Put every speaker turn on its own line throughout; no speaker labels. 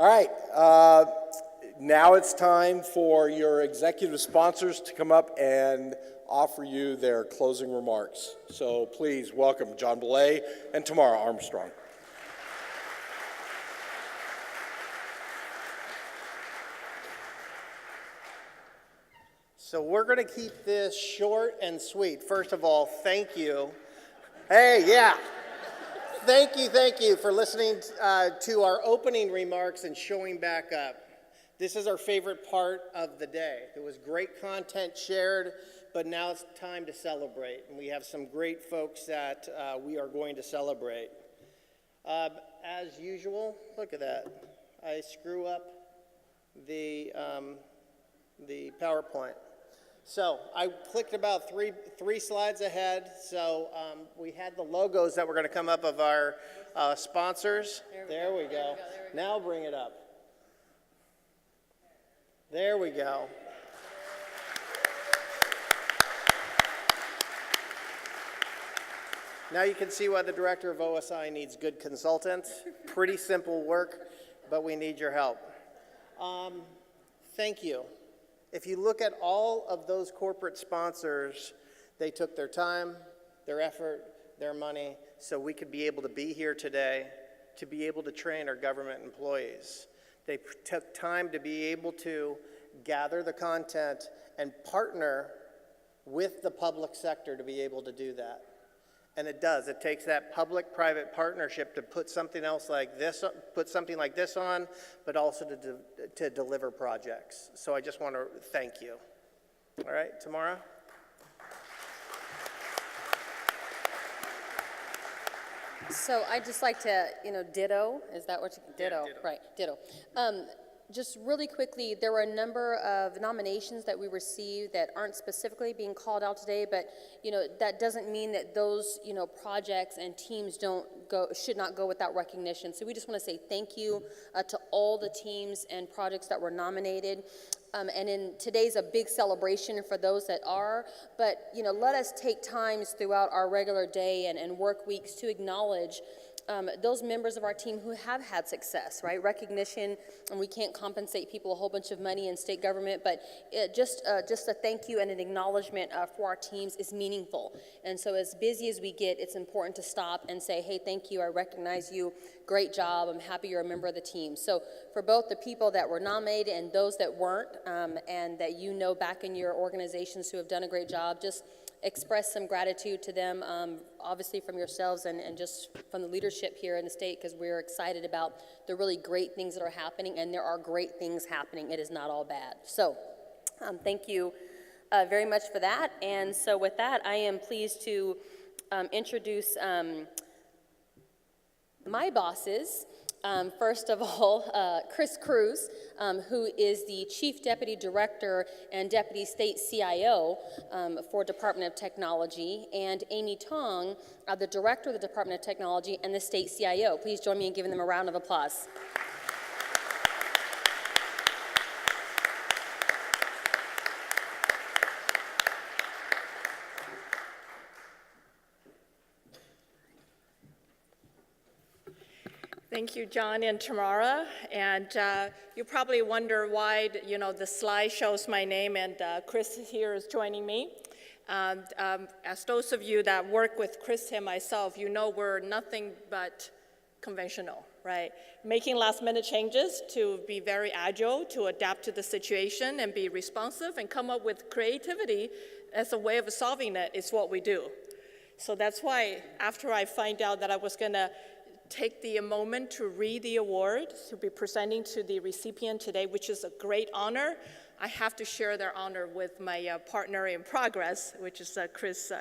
All right, now it's time for your executive sponsors to come up and offer you their closing remarks. So please welcome John Boule and Tamara Armstrong.
So we're going to keep this short and sweet. First of all, thank you. Hey, yeah. Thank you for listening to our opening remarks and showing back up. This is our favorite part of the day. There was great content shared, but now it's time to celebrate. And we have some great folks that we are going to celebrate. As usual, look at that. I screw up the PowerPoint. So I clicked about three slides ahead. So we had the logos that were going to come up of our sponsors. There we go. Now bring it up. There we go. Now you can see why the director of OSI needs good consultants. Pretty simple work, but we need your help. Thank you. If you look at all of those corporate sponsors, they took their time, their effort, their money, so we could be able to be here today, to be able to train our government employees. They took time to be able to gather the content and partner with the public sector to be able to do that. And it does. It takes that public-private partnership to put something like this on, but also to deliver projects. So I just want to thank you. All right, Tamara?
So I'd just like to, ditto. Is that what you, ditto? Yeah, ditto. Right, ditto. Just really quickly, there were a number of nominations that we received that aren't specifically being called out today, but that doesn't mean that those projects and teams should not go without recognition. So we just want to say thank you to all the teams and projects that were nominated. And in today's a big celebration for those that are, but let us take times throughout our regular day and work weeks to acknowledge those members of our team who have had success, right? Recognition, and we can't compensate people a whole bunch of money in state government, but just a thank you and an acknowledgement for our teams is meaningful. And so as busy as we get, it's important to stop and say, hey, thank you, I recognize you, great job, I'm happy you're a member of the team. So for both the people that were nominated and those that weren't, and that back in your organizations who have done a great job, just express some gratitude to them, obviously from yourselves and just from the leadership here in the state, because we're excited about the really great things that are happening, and there are great things happening. It is not all bad. So thank you very much for that. And so with that, I am pleased to introduce my bosses. First of all, Cruz, who is the Chief Deputy Director and Deputy State CIO for Department of Technology, and Amy Tong, the Director of the Department of Technology and the State CIO. Please join me in giving them a round of applause.
Thank you, John and Tamara. And you probably wonder why, the slide shows my name and Chris here is joining me. As those of you that work with Chris and myself, we're nothing but conventional, right? Making last-minute changes to be very agile, to adapt to the situation and be responsive and come up with creativity as a way of solving it is what we do. So that's why after I find out that I was going to take the moment to read the award, to be presenting to the recipient today, which is a great honor, I have to share their honor with my partner in progress, which is Cruz.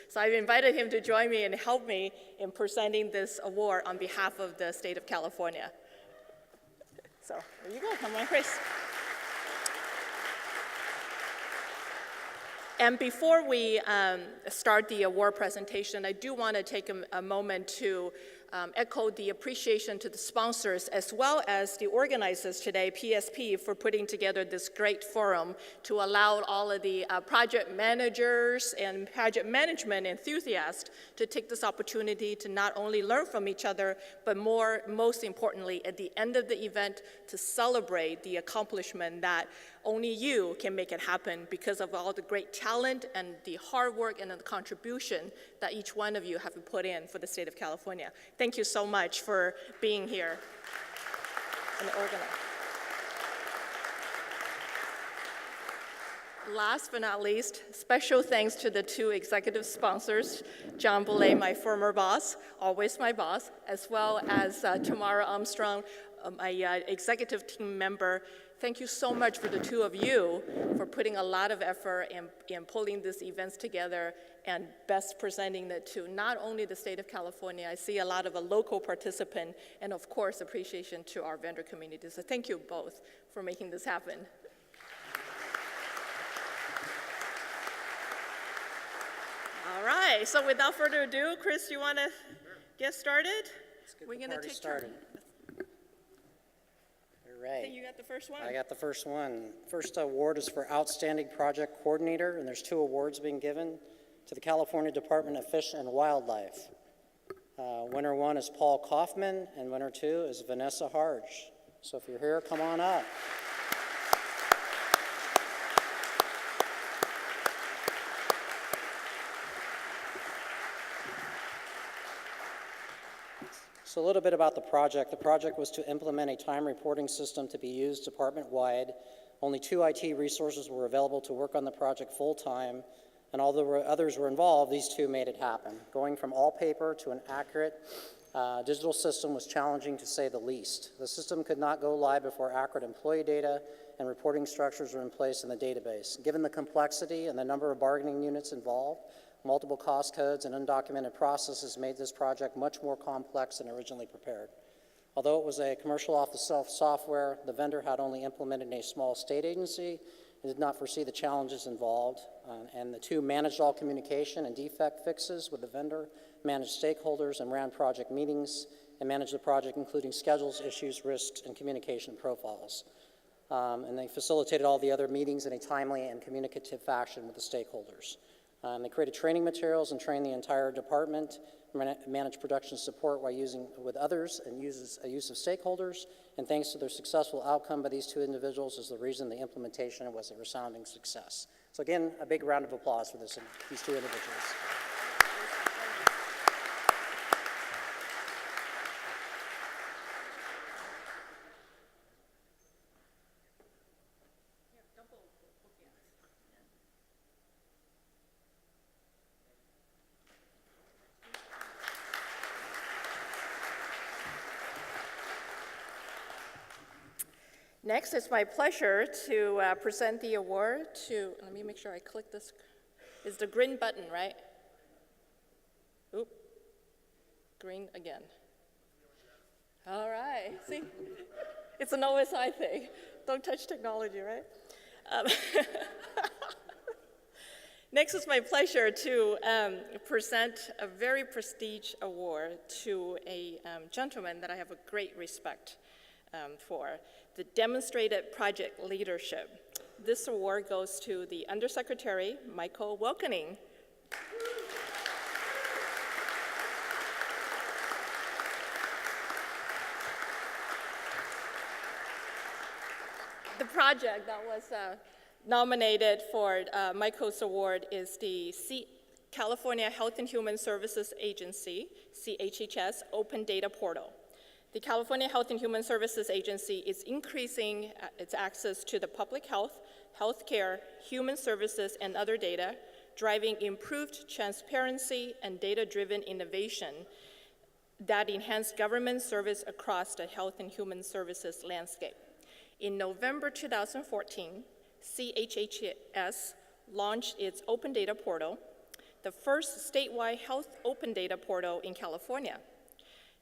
So I've invited him to join me and help me in presenting this award on behalf of the state of California. So there you go, come on, Chris. And before we start the award presentation, I do want to take a moment to echo the appreciation to the sponsors as well as the organizers today, PSP, for putting together this great forum to allow all of the project managers and project management enthusiasts to take this opportunity to not only learn from each other, but most importantly, at the end of the event, to celebrate the accomplishment that only you can make it happen because of all the great talent and the hard work and the contribution that each one of you have put in for the state of California. Thank you so much for being here and organizing. Last but not least, special thanks to the two executive sponsors, John Boule, my former boss, always my boss, as well as Tamara Armstrong, my executive team member. Thank you so much for the two of you for putting a lot of effort in pulling these events together and best presenting it to not only the state of California. I see a lot of a local participant, and of course, appreciation to our vendor community. So thank you both for making this happen. All right, so without further ado, Chris, you want to get started?
We're going to take started. All right.
I think you got the first one.
I got the first one. First award is for Outstanding Project Coordinator, and there's 2 awards being given to the California Department of Fish and Wildlife. Winner 1 is Paul Kaufman, and winner 2 is Vanessa Harge. So if you're here, come on up. So a little bit about the project. The project was to implement a time reporting system to be used department-wide. Only 2 IT resources were available to work on the project full-time, and although others were involved, these 2 made it happen. Going from all paper to an accurate digital system was challenging to say the least. The system could not go live before accurate employee data and reporting structures were in place in the database. Given the complexity and the number of bargaining units involved, multiple cost codes and undocumented processes made this project much more complex than originally prepared. Although it was a commercial off-the-shelf software, the vendor had only implemented a small state agency and did not foresee the challenges involved. And the 2 managed all communication and defect fixes with the vendor, managed stakeholders, and ran project meetings, and managed the project including schedules, issues, risks, and communication profiles. And they facilitated all the other meetings in a timely and communicative fashion with the stakeholders. They created training materials and trained the entire department, managed production support while using with others and uses a use of stakeholders. And thanks to their successful outcome by these 2 individuals is the reason the implementation was a resounding success. So again, a big round of applause for these 2 individuals.
Next, it's my pleasure to present the award to, let me make sure I click this. It's the green button, right? Oop, green again. All right, see? It's an OSI thing. Don't touch technology, right? Next, it's my pleasure to present a very prestigious award to a gentleman that I have a great respect for, the Demonstrated Project Leadership. This award goes to the Undersecretary, Michael Welkening. The project that was nominated for Michael's award is the California Health and Human Services Agency, CHHS, Open Data Portal. The California Health and Human Services Agency is increasing its access to the public health, healthcare, human services, and other data, driving improved transparency and data-driven innovation that enhance government service across the health and human services landscape. In November 2014, CHHS launched its Open Data Portal, the first statewide health open data portal in California.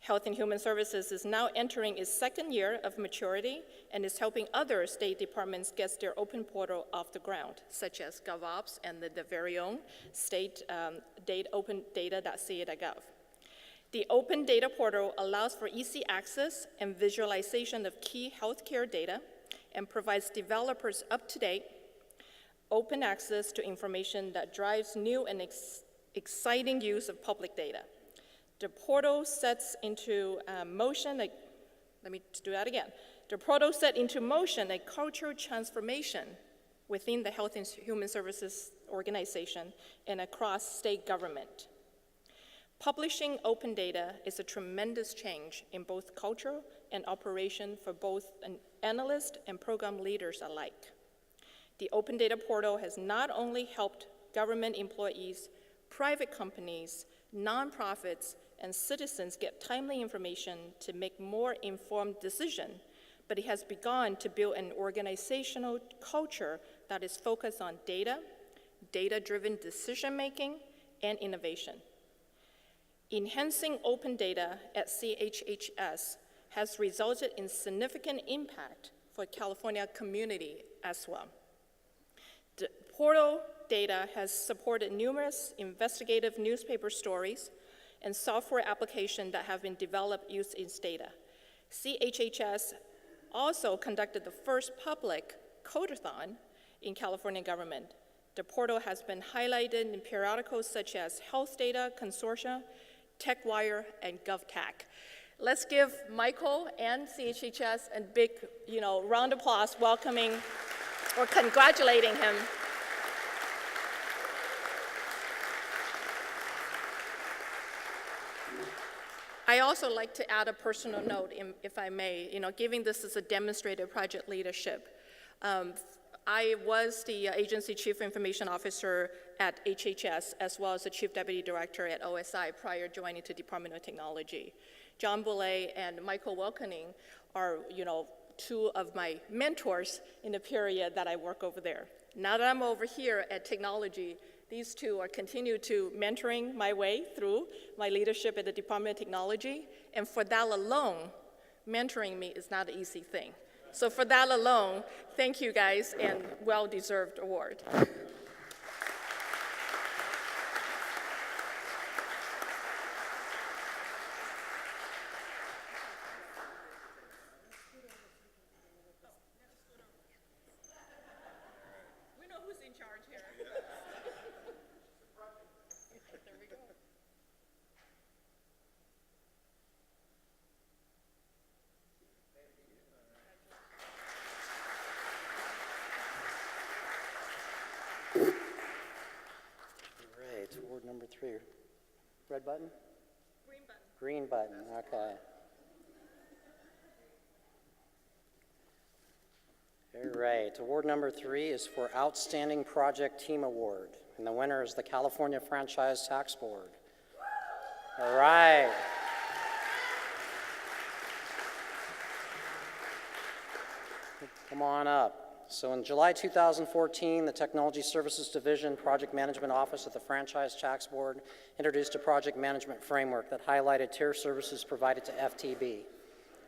Health and Human Services is now entering its 2nd year of maturity and is helping other state departments get their open portal off the ground, such as GovOps and the very own state open data.ca.gov. The Open Data Portal allows for easy access and visualization of key healthcare data and provides developers up-to-date, open access to information that drives new and exciting use of public data. The portal sets into motion, let me do that again. The portal set into motion a cultural transformation within the Health and Human Services organization and across state government. Publishing open data is a tremendous change in both culture and operation for both an analyst and program leaders alike. The Open Data Portal has not only helped government employees, private companies, nonprofits, and citizens get timely information to make more informed decisions, but it has begun to build an organizational culture that is focused on data, data-driven decision-making, and innovation. Enhancing open data at CHHS has resulted in significant impact for California community as well. The portal data has supported numerous investigative newspaper stories and software applications that have been developed using its data. CHHS also conducted the first public codeathon in California government. The portal has been highlighted in periodicals such as Health Data Consortia, TechWire, and GovTech. Let's give Michael and CHHS a big, round of applause welcoming or congratulating him. I also like to add a personal note, if I may, giving this as a demonstrated project leadership. I was the agency chief information officer at HHS, as well as the chief deputy director at OSI prior joining to Department of Technology. John Boule and Michael Welkening are, two of my mentors in the period that I work over there. Now that I'm over here at technology, these two are continue to mentoring my way through my leadership at the Department of Technology, and for that alone, mentoring me is not an easy thing. So for that alone, thank you guys, and well-deserved award. We know who's in charge here. There we go.
Award number 3. Red button?
Green button.
Green button, okay. All right, award number 3 is for Outstanding Project Team Award, and the winner is the California Franchise Tax Board. All right. Come on up. So in July 2014, the Technology Services Division Project Management Office at the Franchise Tax Board introduced a project management framework that highlighted tier services provided to FTB.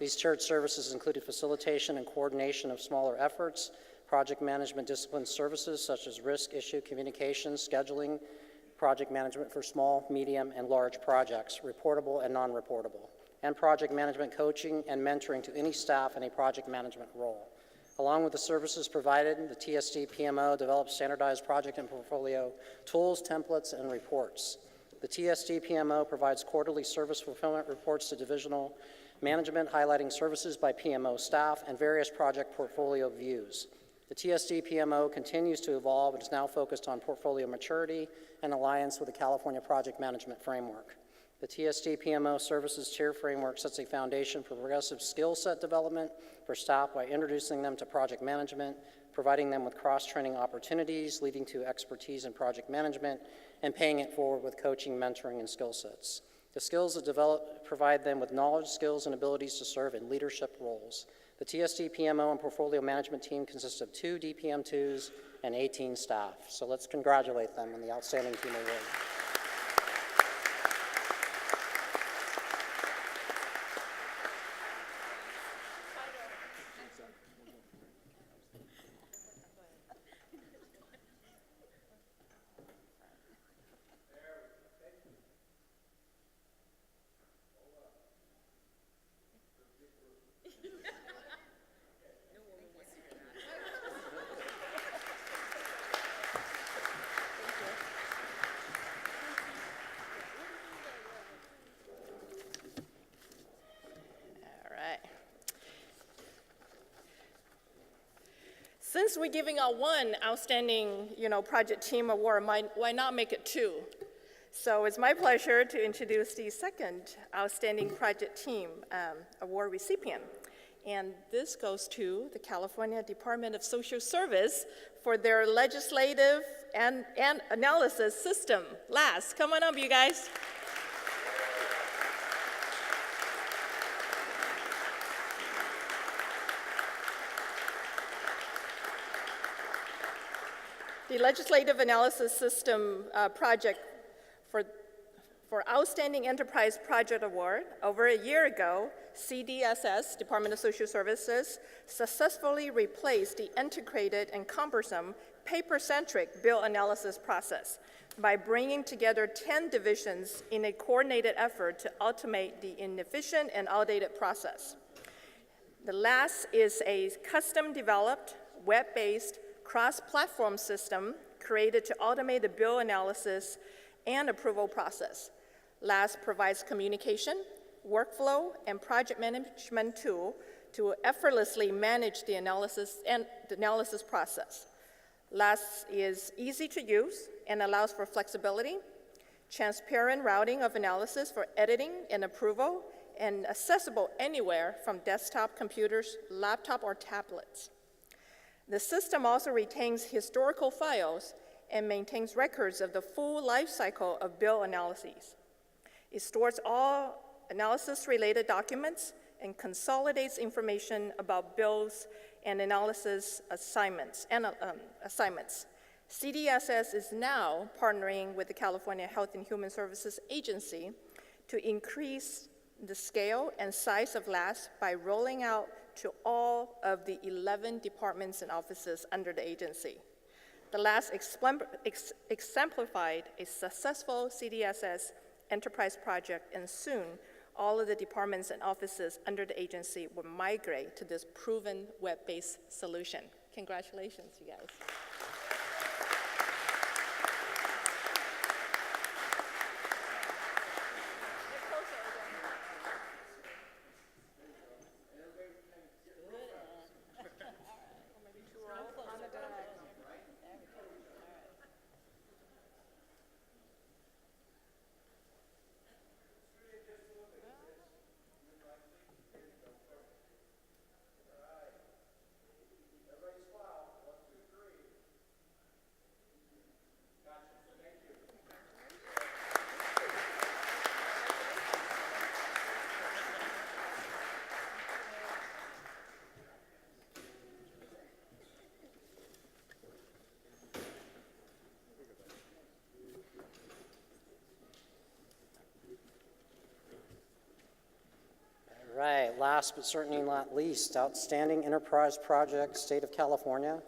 These tiered services included facilitation and coordination of smaller efforts, project management discipline services such as risk, issue, communications, scheduling, project management for small, medium, and large projects, reportable and non-reportable, and project management coaching and mentoring to any staff in a project management role. Along with the services provided, the TSD PMO develops standardized project and portfolio tools, templates, and reports. The TSD PMO provides quarterly service fulfillment reports to divisional management, highlighting services by PMO staff and various project portfolio views. The TSD PMO continues to evolve and is now focused on portfolio maturity and alliance with the California Project Management Framework. The TSD PMO Services Tier Framework sets a foundation for progressive skill set development for staff by introducing them to project management, providing them with cross-training opportunities, leading to expertise in project management, and paying it forward with coaching, mentoring, and skill sets. The skills that develop provide them with knowledge, skills, and abilities to serve in leadership roles. The TSD PMO and portfolio management team consists of 2 DPM2s and 18 staff. So let's congratulate them on the Outstanding Team Award.
Since we're giving out one outstanding, project team award, why not make it two? So it's my pleasure to introduce the second outstanding project team award recipient. And this goes to the California Department of Social Service for their legislative and analysis system. LAS, come on up, you guys. The Legislative Analysis System project for Outstanding Enterprise Project Award, over a year ago, CDSS, Department of Social Services, successfully replaced the antiquated and cumbersome paper-centric bill analysis process by bringing together 10 divisions in a coordinated effort to automate the inefficient and outdated process. The last is a custom-developed, web-based, cross-platform system created to automate the bill analysis and approval process. LAS provides communication, workflow, and project management tool to effortlessly manage the analysis process. LAS is easy to use and allows for flexibility, transparent routing of analysis for editing and approval, and accessible anywhere from desktop computers, laptop, or tablets. The system also retains historical files and maintains records of the full life cycle of bill analyses. It stores all analysis-related documents and consolidates information about bills and analysis assignments. CDSS is now partnering with the California Health and Human Services Agency to increase the scale and size of LAS by rolling out to all of the 11 departments and offices under the agency. The LAS exemplified a successful CDSS enterprise project, and soon all of the departments and offices under the agency will migrate to this proven web-based solution. Congratulations, you guys.
Right, last but certainly not least, Outstanding Enterprise Project, State of California,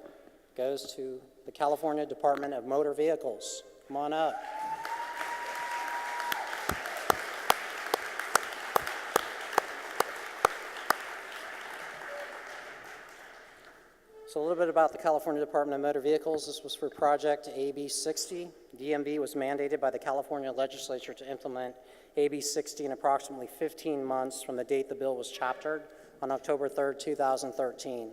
goes to the California Department of Motor Vehicles. Come on up. So a little bit about the California Department of Motor Vehicles. This was for Project AB 60. DMV was mandated by the California legislature to implement AB 60 in approximately 15 months from the date the bill was chaptered on October 3rd, 2013.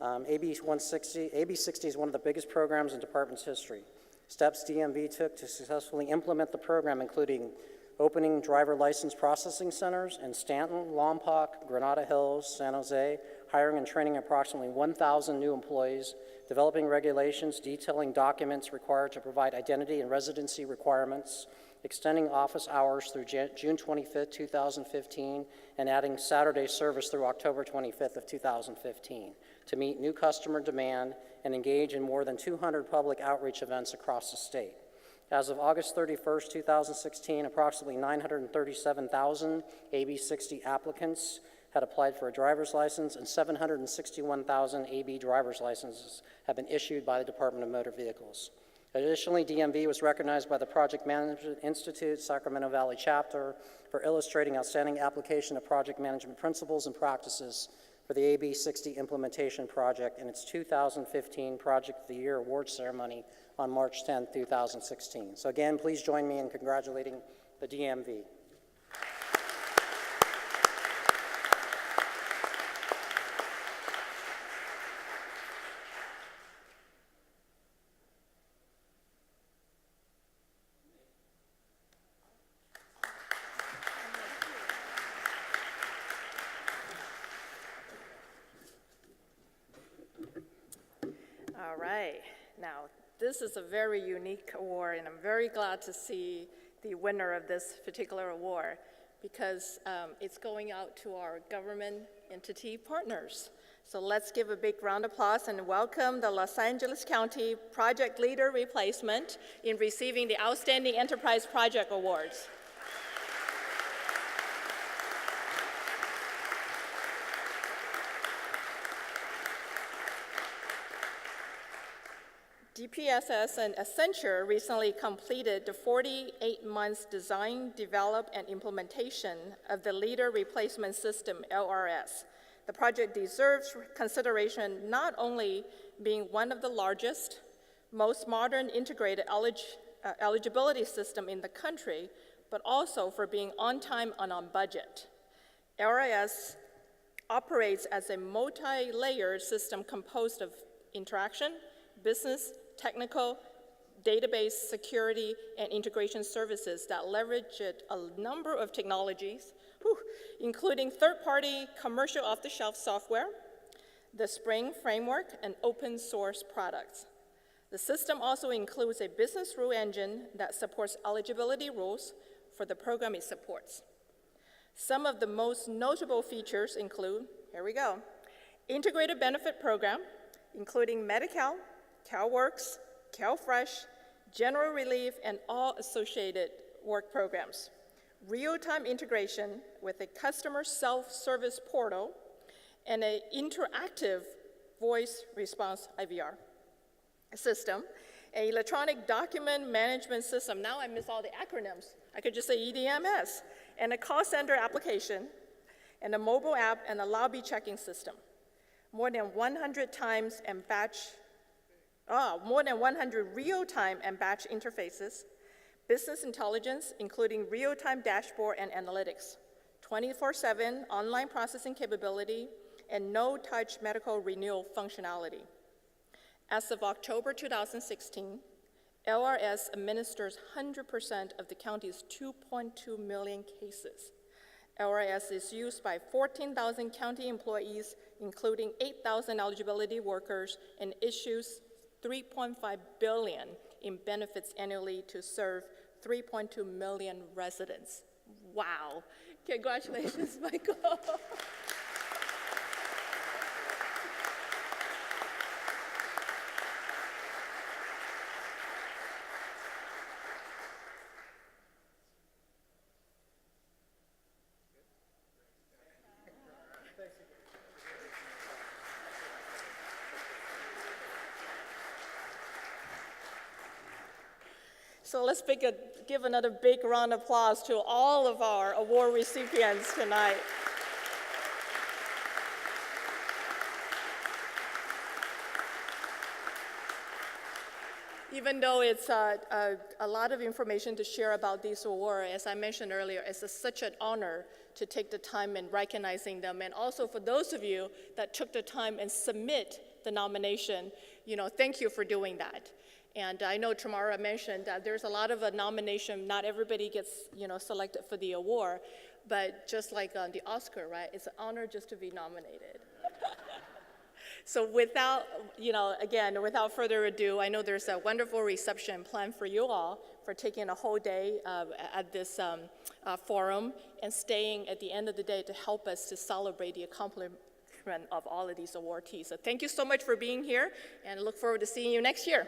AB 60 is one of the biggest programs in department's history. Steps DMV took to successfully implement the program including opening driver license processing centers in Stanton, Lompoc, Granada Hills, San Jose, hiring and training approximately 1,000 new employees, developing regulations detailing documents required to provide identity and residency requirements, extending office hours through June 25th, 2015, and adding Saturday service through October 25th of 2015 to meet new customer demand and engage in more than 200 public outreach events across the state. As of August 31st, 2016, approximately 937,000 AB 60 applicants had applied for a driver's license, and 761,000 AB driver's licenses have been issued by the Department of Motor Vehicles. Additionally, DMV was recognized by the Project Management Institute, Sacramento Valley Chapter, for illustrating outstanding application of project management principles and practices for the AB 60 implementation project in its 2015 Project of the Year award ceremony on March 10, 2016. So again, please join me in congratulating the DMV.
right. Now, this is a very unique award, and I'm very glad to see the winner of this particular award because it's going out to our government entity partners. So let's give a big round of applause and welcome the Los Angeles County Project Leader Replacement in receiving the Outstanding Enterprise Project Awards. DPSS and Accenture recently completed the 48 months design, develop, and implementation of the Leader Replacement System, LRS. The project deserves consideration not only being one of the largest, most modern integrated eligibility system in the country, but also for being on time and on budget. LRS operates as a multi-layered system composed of interaction, business, technical, database, security, and integration services that leverage a number of technologies, including third-party commercial off-the-shelf software, the Spring framework, and open source products. The system also includes a business rule engine that supports eligibility rules for the program it supports. Some of the most notable features include, here we go, integrated benefit program, including Medi-Cal, CalWorks, CalFresh, General Relief, and all associated work programs. Real-time integration with a customer self-service portal and an interactive voice response IVR system, an electronic document management system. Now I miss all the acronyms. I could just say EDMS, and a call center application, and a mobile app, and a lobby checking system. More than 100 real-time and batch interfaces, business intelligence, including real-time dashboard and analytics, 24/7 online processing capability, and no-touch medical renewal functionality. As of October 2016, LRS administers 100% of the county's 2.2 million cases. LRS is used by 14,000 county employees, including 8,000 eligibility workers, and issues $3.5 billion in benefits annually to serve 3.2 million residents. Wow. Congratulations, Michael. So let's give another big round of applause to all of our award recipients tonight. Even though it's a lot of information to share about these awards, as I mentioned earlier, it's such an honor to take the time in recognizing them. And also for those of you that took the time and submit the nomination, thank you for doing that. And I know Tamara mentioned that there's a lot of a nomination, not everybody gets, selected for the award, but just like on the Oscar, right? It's an honor just to be nominated. So without further ado, I know there's a wonderful reception planned for you all for taking a whole day at this forum and staying at the end of the day to help us to celebrate the accomplishment of all of these awardees. So thank you so much for being here, and I look forward to seeing you next year.